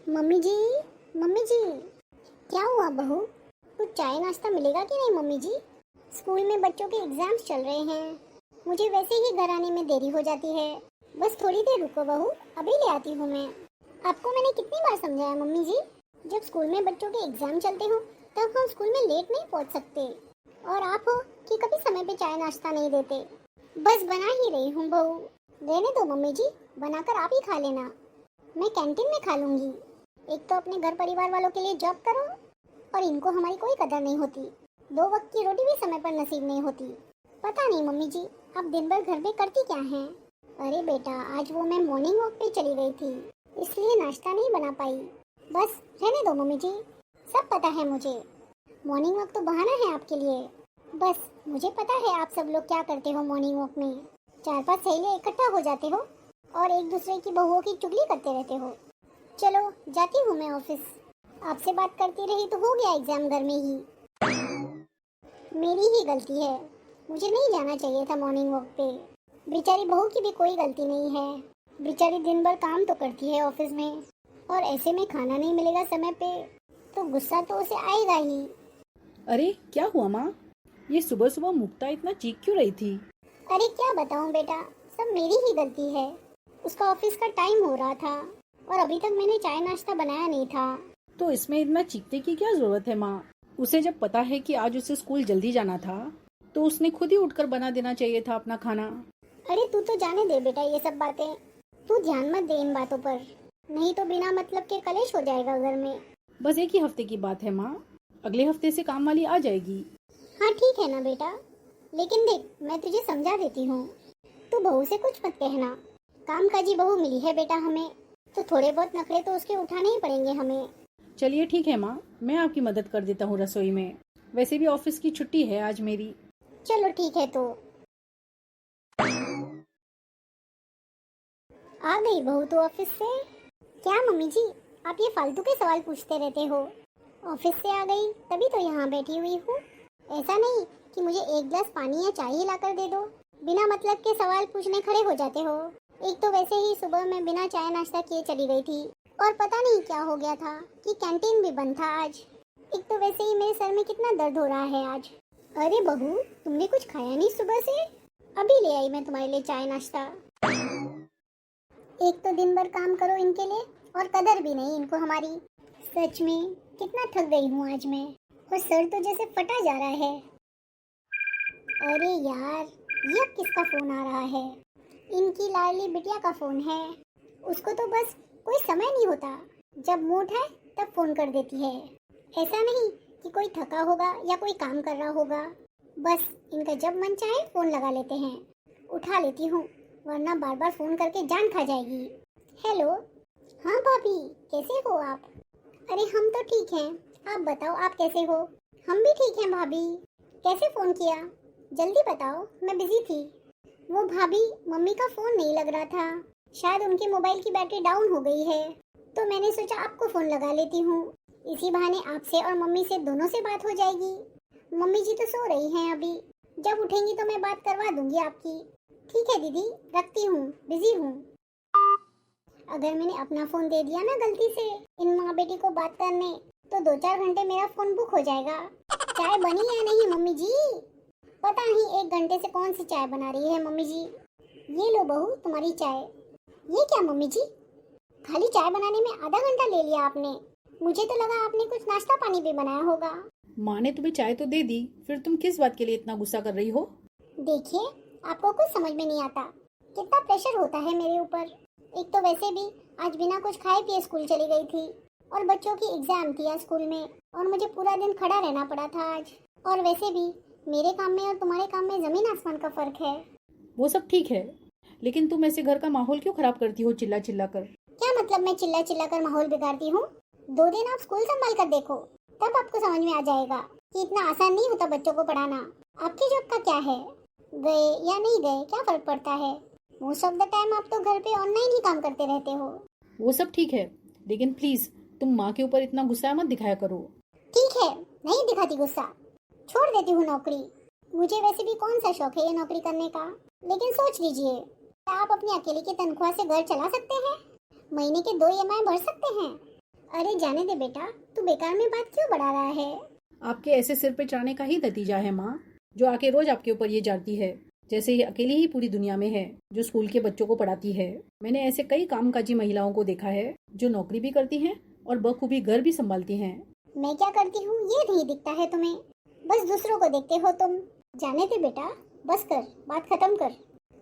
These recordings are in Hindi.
मम्मी जी, मम्मी जी, क्या हुआ बहू? कुछ चाय नाश्ता मिलेगा कि नहीं मम्मी जी? स्कूल में बच्चों के एग्जाम्स चल रहे हैं। मुझे वैसे ही घर आने में देरी हो जाती है। बस थोड़ी देर रुको बहू, अभी ले आती हूँ मैं। आपको मैंने कितनी बार समझाया मम्मी जी, जब स्कूल में बच्चों के एग्जाम चलते हो तब हम स्कूल में लेट नहीं पहुँच सकते। और आप हो कि कभी समय पे चाय नाश्ता नहीं देते। बस बना ही रही हूँ बहू। रहने दो मम्मी जी, बनाकर आप ही खा लेना, मैं कैंटीन में खा लूंगी। एक तो अपने घर परिवार वालों के लिए जॉब करो और इनको हमारी कोई कदर नहीं होती। 2 वक्त की रोटी भी समय पर नसीब नहीं होती। पता नहीं मम्मी जी, आप दिन भर घर में करती क्या हैं? अरे बेटा, आज वो मैं मॉर्निंग वॉक पे चली गई थी, इसलिए नाश्ता नहीं बना पाई। बस रहने दो मम्मी जी, सब पता है मुझे। मॉर्निंग वॉक तो बहाना है आपके लिए। बस मुझे पता है आप सब लोग क्या करते हो मॉर्निंग वॉक में। 4-5 सहेलियाँ इकट्ठा हो जाते हो और एक दूसरे की बहुओं की चुगली करते रहते हो। चलो जाती हूँ मैं ऑफिस। आपसे बात करती रही तो हो गया एग्जाम घर में ही। मेरी ही गलती है, मुझे नहीं जाना चाहिए था मॉर्निंग वॉक पे। बेचारी बहू की भी कोई गलती नहीं है। बेचारी दिन भर काम तो करती है ऑफिस में, और ऐसे में खाना नहीं मिलेगा समय पे तो गुस्सा तो उसे आएगा ही। अरे क्या हुआ माँ? ये सुबह सुबह मुक्ता इतना चीख क्यों रही थी? अरे क्या बताऊँ बेटा, सब मेरी ही गलती है। उसका ऑफिस का टाइम हो रहा था और अभी तक मैंने चाय नाश्ता बनाया नहीं था। तो इसमें इतना चीखने की क्या जरूरत है माँ? उसे जब पता है कि आज उसे स्कूल जल्दी जाना था तो उसने खुद ही उठकर बना देना चाहिए था अपना खाना। अरे तू तो जाने दे बेटा ये सब बातें, तू ध्यान मत दे इन बातों पर, नहीं तो बिना मतलब के कलेश हो जाएगा घर में। बस एक ही हफ्ते की बात है माँ, अगले हफ्ते से काम वाली आ जाएगी। हाँ ठीक है ना बेटा, लेकिन देख मैं तुझे समझा देती हूँ, तू बहू से कुछ मत कहना। काम काजी बहू मिली है बेटा हमें, तो थोड़े बहुत नखरे तो उसके उठाने ही पड़ेंगे हमें। चलिए ठीक है माँ, मैं आपकी मदद कर देता हूँ रसोई में। वैसे भी ऑफिस की छुट्टी है आज मेरी। चलो ठीक है तो। आ गई बहू तो ऑफिस से। क्या मम्मी जी, आप ये फालतू के सवाल पूछते रहते हो? ऑफिस से आ गई तभी तो यहाँ बैठी हुई हूँ। ऐसा नहीं कि मुझे एक गिलास पानी या चाय ही लाकर दे दो, बिना मतलब के सवाल पूछने खड़े हो जाते हो। एक तो वैसे ही सुबह मैं बिना चाय नाश्ता किए चली गई थी और पता नहीं क्या हो गया था कि कैंटीन भी बंद था आज। एक तो वैसे ही मेरे सर में कितना दर्द हो रहा है आज। अरे बहू, तुमने कुछ खाया नहीं सुबह से? अभी ले आई मैं तुम्हारे लिए चाय नाश्ता। एक तो दिन भर काम करो इनके लिए और कदर भी नहीं इनको हमारी। सच में कितना थक गई हूँ आज मैं, और सर तो जैसे फटा जा रहा है। अरे यार, ये किसका फोन आ रहा है? इनकी लाडली बिटिया का फोन है। उसको तो बस कोई समय नहीं होता, जब मूड है तब फोन कर देती है। ऐसा नहीं कि कोई थका होगा या कोई काम कर रहा होगा, बस इनका जब मन चाहे फोन लगा लेते हैं। उठा लेती हूँ, वरना बार बार फोन करके जान खा जाएगी। हेलो। हाँ भाभी, कैसे हो आप? अरे हम तो ठीक हैं, आप बताओ आप कैसे हो? हम भी ठीक हैं भाभी। कैसे फोन किया, जल्दी बताओ, मैं बिजी थी। वो भाभी, मम्मी का फोन नहीं लग रहा था, शायद उनके मोबाइल की बैटरी डाउन हो गई है, तो मैंने सोचा आपको फोन लगा लेती हूँ। इसी बहाने आपसे और मम्मी से दोनों से बात हो जाएगी। मम्मी जी तो सो रही हैं अभी, जब उठेंगी तो मैं बात करवा दूंगी आपकी। ठीक है दीदी, रखती हूँ, बिजी हूँ। अगर मैंने अपना फोन दे दिया ना गलती से इन माँ बेटी को बात करने, तो 2-4 घंटे मेरा फोन बुक हो जाएगा। चाय बनी है नहीं मम्मी जी? पता नहीं 1 घंटे से कौन सी चाय बना रही है मम्मी जी। ये लो बहू तुम्हारी चाय। ये क्या मम्मी जी, खाली चाय बनाने में आधा घंटा ले लिया आपने? मुझे तो लगा आपने कुछ नाश्ता पानी भी बनाया होगा। माँ ने तुम्हें चाय तो दे दी, फिर तुम किस बात के लिए इतना गुस्सा कर रही हो? देखिए, आपको कुछ समझ में नहीं आता, कितना प्रेशर होता है मेरे ऊपर। एक तो वैसे भी आज बिना कुछ खाए पिए स्कूल चली गई थी, और बच्चों की एग्जाम थी आज स्कूल में, और मुझे पूरा दिन खड़ा रहना पड़ा था आज। और वैसे भी मेरे काम में और तुम्हारे काम में जमीन आसमान का फर्क है। वो सब ठीक है, लेकिन तुम ऐसे घर का माहौल क्यों खराब करती हो चिल्ला चिल्ला कर? क्या मतलब मैं चिल्ला चिल्ला कर माहौल बिगाड़ती हूँ? 2 दिन आप स्कूल संभाल कर देखो, तब आपको समझ में आ जाएगा कि इतना आसान नहीं होता बच्चों को पढ़ाना। आपकी जॉब का क्या है, गए या नहीं गए क्या फर्क पड़ता है? मोस्ट ऑफ द टाइम आप तो घर पे ऑनलाइन ही काम करते रहते हो। वो सब ठीक है, लेकिन प्लीज तुम माँ के ऊपर इतना गुस्सा मत दिखाया करो। ठीक है, नहीं दिखाती गुस्सा, छोड़ देती हूँ नौकरी। मुझे वैसे भी कौन सा शौक है ये नौकरी करने का। लेकिन सोच लीजिए, क्या आप अपनी अकेले की तनख्वाह से घर चला सकते हैं? महीने के 2 EMI भर सकते हैं? अरे जाने दे बेटा, तू बेकार में बात क्यों बढ़ा रहा है? आपके ऐसे सिर पे चढ़ने का ही नतीजा है माँ, जो आके रोज आपके ऊपर ये जाती है, जैसे ये अकेली ही पूरी दुनिया में है जो स्कूल के बच्चों को पढ़ाती है। मैंने ऐसे कई कामकाजी महिलाओं को देखा है जो नौकरी भी करती हैं और बखूबी घर भी संभालती हैं। मैं क्या करती हूँ ये नहीं दिखता है तुम्हें? बस दूसरों को देखते हो तुम। जाने दे बेटा, बस कर, बात खत्म कर।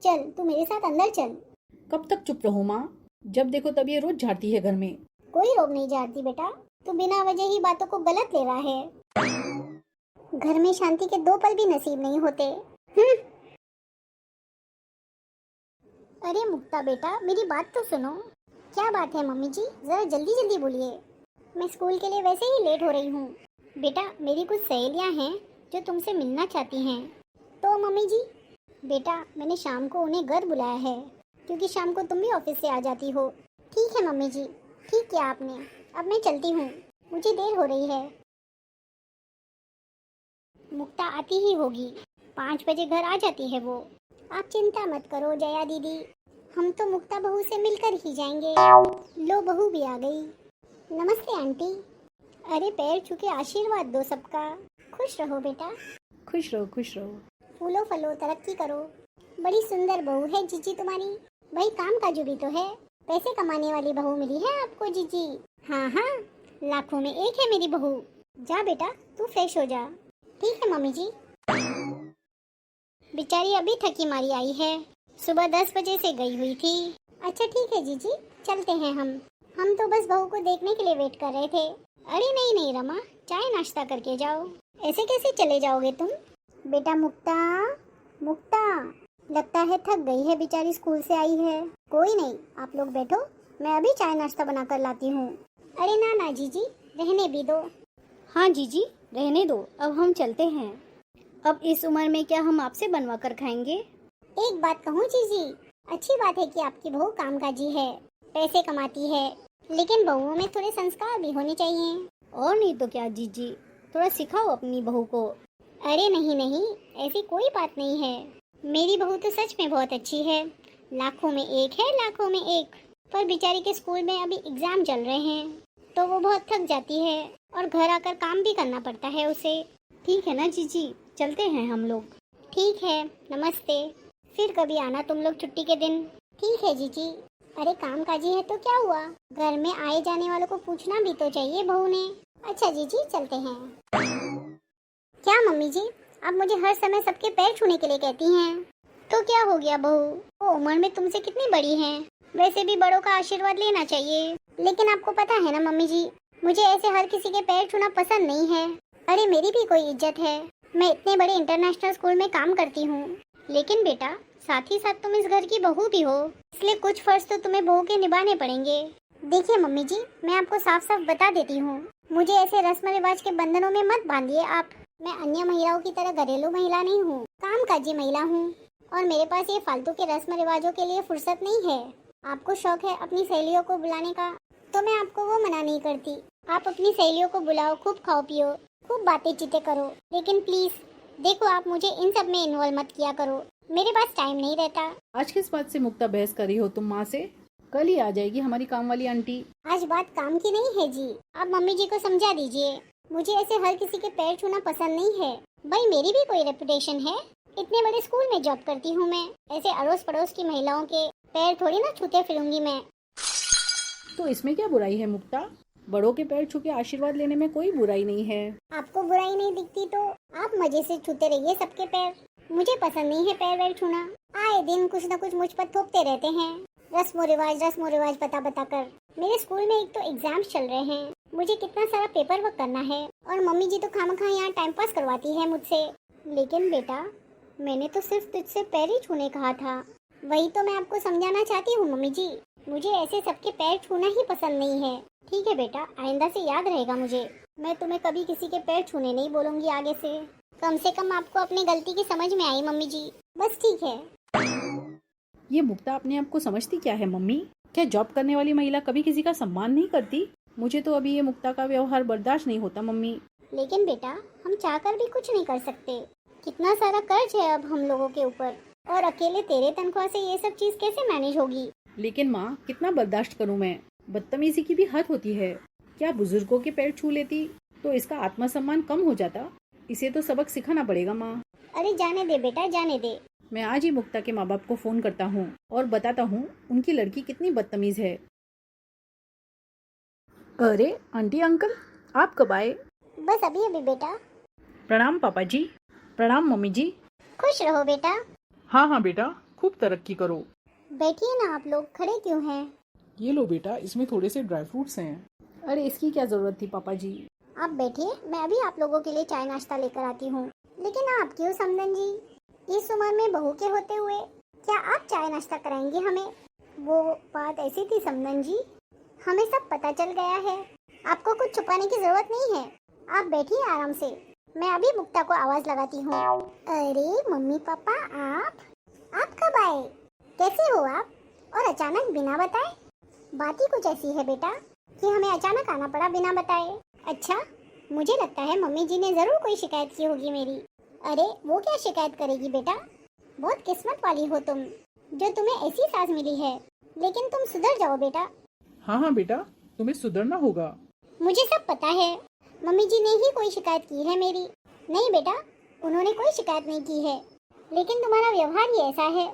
चल तू मेरे साथ अंदर चल। कब तक चुप रहूं माँ? जब देखो तब ये रोज झाड़ती है घर में। कोई रोक नहीं झाड़ती बेटा, तू बिना वजह ही बातों को गलत ले रहा है। घर में शांति के 2 पल भी नसीब नहीं होते। अरे मुक्ता बेटा, मेरी बात तो सुनो। क्या बात है मम्मी जी, जरा जल्दी जल्दी बोलिए। मैं स्कूल के लिए वैसे ही लेट हो रही हूँ। बेटा मेरी कुछ सहेलियाँ हैं जो तुमसे मिलना चाहती हैं। तो मम्मी जी? बेटा मैंने शाम को उन्हें घर बुलाया है, क्योंकि शाम को तुम भी ऑफिस से आ जाती हो। ठीक है मम्मी जी, ठीक किया आपने। अब मैं चलती हूँ, मुझे देर हो रही है। मुक्ता आती ही होगी, 5 बजे घर आ जाती है वो। आप चिंता मत करो जया दीदी, हम तो मुक्ता बहू से मिलकर ही जाएंगे। लो बहू भी आ गई। नमस्ते आंटी। अरे पैर छूके आशीर्वाद दो सबका। खुश रहो बेटा। खुश रहो खुश रहो। फूलो फलो तरक्की करो। बड़ी सुंदर बहू है जीजी तुम्हारी। भाई काम काजू भी तो है, पैसे कमाने वाली बहू मिली है आपको जीजी। हाँ हाँ, लाखों में एक है मेरी बहू। जा बेटा तू फ्रेश हो जा। ठीक है मम्मी जी। बेचारी अभी थकी मारी आई है, सुबह 10 बजे से गई हुई थी। अच्छा ठीक है जीजी, चलते हैं हम तो बस बहू को देखने के लिए वेट कर रहे थे। अरे नहीं नहीं रमा, चाय नाश्ता करके जाओ। ऐसे कैसे चले जाओगे तुम? बेटा मुक्ता, मुक्ता लगता है थक गई है बेचारी, स्कूल से आई है। कोई नहीं, आप लोग बैठो, मैं अभी चाय नाश्ता बना कर लाती हूँ। अरे ना ना जीजी, रहने भी दो। हाँ जीजी रहने दो, अब हम चलते हैं। अब इस उम्र में क्या हम आपसे बनवा कर खाएंगे? एक बात कहूँ जीजी, अच्छी बात है कि आपकी बहू कामकाजी है, पैसे कमाती है, लेकिन बहुओं में थोड़े संस्कार भी होने चाहिए। और नहीं तो क्या जीजी, थोड़ा सिखाओ अपनी बहू को। अरे नहीं नहीं, ऐसी कोई बात नहीं है। मेरी बहू तो सच में बहुत अच्छी है, लाखों में एक है, लाखों में एक। पर बेचारी के स्कूल में अभी एग्जाम चल रहे हैं, तो वो बहुत थक जाती है और घर आकर काम भी करना पड़ता है उसे। ठीक है ना जीजी, चलते हैं हम लोग। ठीक है, नमस्ते। फिर कभी आना तुम लोग छुट्टी के दिन। ठीक है जीजी। अरे काम काजी है तो क्या हुआ, घर में आए जाने वालों को पूछना भी तो चाहिए बहू ने। अच्छा जीजी चलते हैं। क्या मम्मी जी, आप मुझे हर समय सबके पैर छूने के लिए कहती हैं? तो क्या हो गया बहू, वो उम्र में तुमसे कितनी बड़ी हैं, वैसे भी बड़ों का आशीर्वाद लेना चाहिए। लेकिन आपको पता है ना मम्मी जी, मुझे ऐसे हर किसी के पैर छूना पसंद नहीं है। अरे मेरी भी कोई इज्जत है, मैं इतने बड़े इंटरनेशनल स्कूल में काम करती हूँ। लेकिन बेटा साथ ही साथ तुम इस घर की बहू भी हो, इसलिए कुछ फर्ज तो तुम्हें बहू के निभाने पड़ेंगे। देखिए मम्मी जी, मैं आपको साफ साफ बता देती हूँ, मुझे ऐसे रस्म रिवाज के बंधनों में मत बांधिए आप। मैं अन्य महिलाओं की तरह घरेलू महिला नहीं हूँ, कामकाजी महिला हूँ, और मेरे पास ये फालतू के रस्म रिवाजों के लिए फुर्सत नहीं है। आपको शौक है अपनी सहेलियों को बुलाने का, तो मैं आपको वो मना नहीं करती। आप अपनी सहेलियों को बुलाओ, खूब खाओ पियो, खूब बातें चीतें करो, लेकिन प्लीज देखो आप मुझे इन सब में इन्वॉल्व मत किया करो, मेरे पास टाइम नहीं रहता। आज किस बात से मुक्ता बहस कर रही हो तुम माँ से? कल ही आ जाएगी हमारी काम वाली आंटी। आज बात काम की नहीं है जी, आप मम्मी जी को समझा दीजिए। मुझे ऐसे हर किसी के पैर छूना पसंद नहीं है। भाई मेरी भी कोई रेपुटेशन है, इतने बड़े स्कूल में जॉब करती हूँ मैं, ऐसे अड़ोस पड़ोस की महिलाओं के पैर थोड़ी ना छूते फिरूंगी मैं। तो इसमें क्या बुराई है मुक्ता? बड़ों के पैर छू के आशीर्वाद लेने में कोई बुराई नहीं है। आपको बुराई नहीं दिखती तो आप मजे से छूते रहिए सबके पैर, मुझे पसंद नहीं है पैर वैर छूना। आए दिन कुछ न कुछ मुझ पर थोपते रहते हैं, रस्मो रिवाज बता बता कर। मेरे स्कूल में एक तो एग्जाम्स चल रहे हैं, मुझे कितना सारा पेपर वर्क करना है, और मम्मी जी तो खामखा यहाँ टाइम पास करवाती है मुझसे। लेकिन बेटा मैंने तो सिर्फ तुझसे पैर ही छूने कहा था, वही तो मैं आपको समझाना चाहती हूँ मम्मी जी, मुझे ऐसे सबके पैर छूना ही पसंद नहीं है। ठीक है बेटा, आइंदा से याद रहेगा मुझे, मैं तुम्हें कभी किसी के पैर छूने नहीं बोलूंगी आगे से। कम से कम आपको अपनी गलती की समझ में आई मम्मी जी, बस ठीक है। ये मुक्ता अपने आप को समझती क्या है मम्मी? क्या जॉब करने वाली महिला कभी किसी का सम्मान नहीं करती? मुझे तो अभी ये मुक्ता का व्यवहार बर्दाश्त नहीं होता मम्मी। लेकिन बेटा हम चाहकर भी कुछ नहीं कर सकते, कितना सारा कर्ज है अब हम लोगों के ऊपर, और अकेले तेरे तनख्वाह से ये सब चीज कैसे मैनेज होगी? लेकिन माँ कितना बर्दाश्त करूँ मैं, बदतमीजी की भी हद होती है। क्या बुजुर्गों के पैर छू लेती तो इसका आत्मसम्मान कम हो जाता? इसे तो सबक सिखाना पड़ेगा माँ। अरे जाने दे बेटा, जाने दे। मैं आज ही मुक्ता के माँ बाप को फोन करता हूँ और बताता हूँ उनकी लड़की कितनी बदतमीज है। अरे आंटी अंकल, आप कब आए? बस अभी अभी बेटा। प्रणाम पापा जी। प्रणाम मम्मी जी। खुश रहो बेटा। हाँ हाँ बेटा, खूब तरक्की करो। बैठिए ना, आप लोग खड़े क्यों हैं? ये लो बेटा, इसमें थोड़े से ड्राई फ्रूट्स हैं। अरे इसकी क्या जरूरत थी पापा जी? आप बैठिए, मैं अभी आप लोगों के लिए चाय नाश्ता लेकर आती हूँ। लेकिन आप क्यों समदन जी, इस उम्र में बहू के होते हुए क्या आप चाय नाश्ता कराएंगे हमें? वो बात ऐसी थी समदन जी, हमें सब पता चल गया है। आपको कुछ छुपाने की जरूरत नहीं है। आप बैठिए आराम से, मैं अभी मुक्ता को आवाज लगाती हूँ। अरे मम्मी पापा, आप कब आए? कैसे हो आप? और अचानक बिना बताए? बात ही कुछ ऐसी है बेटा कि हमें अचानक आना पड़ा बिना बताए। अच्छा, मुझे लगता है मम्मी जी ने जरूर कोई शिकायत की होगी मेरी। अरे वो क्या शिकायत करेगी बेटा, बहुत किस्मत वाली हो तुम जो तुम्हें ऐसी सास मिली है। लेकिन तुम सुधर जाओ बेटा। हाँ हाँ बेटा, तुम्हें सुधरना होगा। मुझे सब पता है, मम्मी जी ने ही कोई शिकायत की है मेरी। नहीं बेटा, उन्होंने कोई शिकायत नहीं की है। लेकिन तुम्हारा व्यवहार ही ऐसा है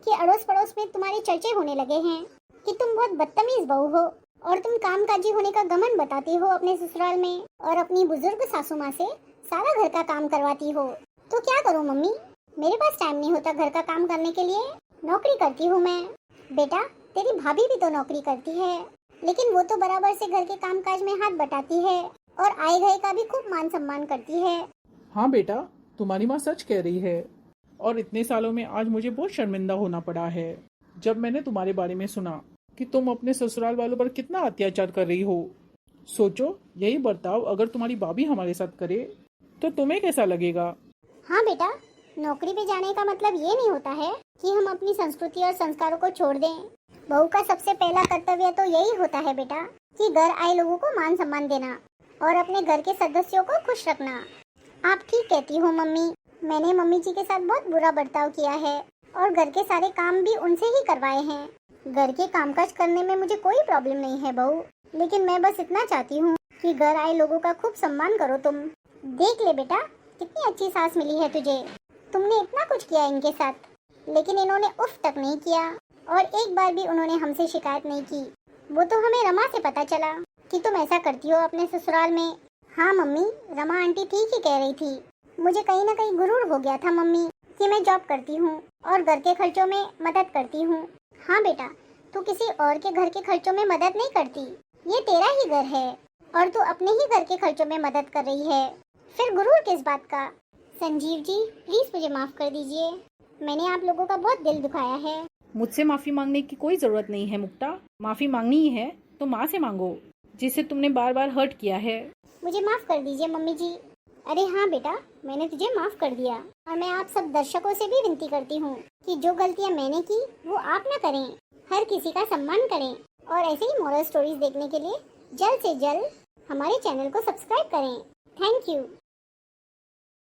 कि अड़ोस पड़ोस में तुम्हारे चर्चे होने लगे हैं कि तुम बहुत बदतमीज बहू हो और तुम कामकाजी होने का घमंड बताती हो अपने ससुराल में और अपनी बुजुर्ग सासू माँ से सारा घर का काम करवाती हो। तो क्या करूँ मम्मी, मेरे पास टाइम नहीं होता घर का काम करने के लिए। नौकरी करती हूँ मैं। बेटा तेरी भाभी भी तो नौकरी करती है, लेकिन वो तो बराबर से घर के कामकाज में हाथ बटाती है और आए गए का भी खूब मान सम्मान करती है। हाँ बेटा, तुम्हारी माँ सच कह रही है। और इतने सालों में आज मुझे बहुत शर्मिंदा होना पड़ा है जब मैंने तुम्हारे बारे में सुना कि तुम अपने ससुराल वालों पर कितना अत्याचार कर रही हो। सोचो, यही बर्ताव अगर तुम्हारी भाभी हमारे साथ करे तो तुम्हें कैसा लगेगा? हाँ बेटा, नौकरी पे जाने का मतलब ये नहीं होता है कि हम अपनी संस्कृति और संस्कारों को छोड़ दें। बहू का सबसे पहला कर्तव्य तो यही होता है बेटा कि घर आए लोगों को मान सम्मान देना और अपने घर के सदस्यों को खुश रखना। आप ठीक कहती हो मम्मी, मैंने मम्मी जी के साथ बहुत बुरा बर्ताव किया है और घर के सारे काम भी उनसे ही करवाए हैं। घर के कामकाज करने में मुझे कोई प्रॉब्लम नहीं है बहू, लेकिन मैं बस इतना चाहती हूँ कि घर आए लोगों का खूब सम्मान करो तुम। देख ले बेटा, कितनी अच्छी सास मिली है तुझे। तुमने इतना कुछ किया इनके साथ, लेकिन इन्होंने उफ तक नहीं किया और एक बार भी उन्होंने हमसे शिकायत नहीं की। वो तो हमें रमा से पता चला कि तुम ऐसा करती हो अपने ससुराल में। हाँ मम्मी, रमा आंटी ठीक ही कह रही थी। मुझे कहीं ना कहीं गुरूर हो गया था मम्मी कि मैं जॉब करती हूँ और घर के खर्चों में मदद करती हूँ। हाँ बेटा, तू किसी और के घर के खर्चों में मदद नहीं करती, ये तेरा ही घर है और तू अपने ही घर के खर्चों में मदद कर रही है, फिर गुरूर किस बात का? संजीव जी प्लीज मुझे माफ कर दीजिए, मैंने आप लोगों का बहुत दिल दुखाया है। मुझसे माफी मांगने की कोई जरूरत नहीं है मुक्ता। माफी मांगनी ही है तो माँ से मांगो, जिसे तुमने बार बार हर्ट किया है। मुझे माफ कर दीजिए मम्मी जी। अरे हाँ बेटा, मैंने तुझे माफ कर दिया और मैं आप सब दर्शकों से भी विनती करती हूँ कि जो गलतियाँ मैंने की वो आप न करें, हर किसी का सम्मान करें और ऐसे ही मॉरल स्टोरीज देखने के लिए जल्द से जल्द हमारे चैनल को सब्सक्राइब करें। Thank you.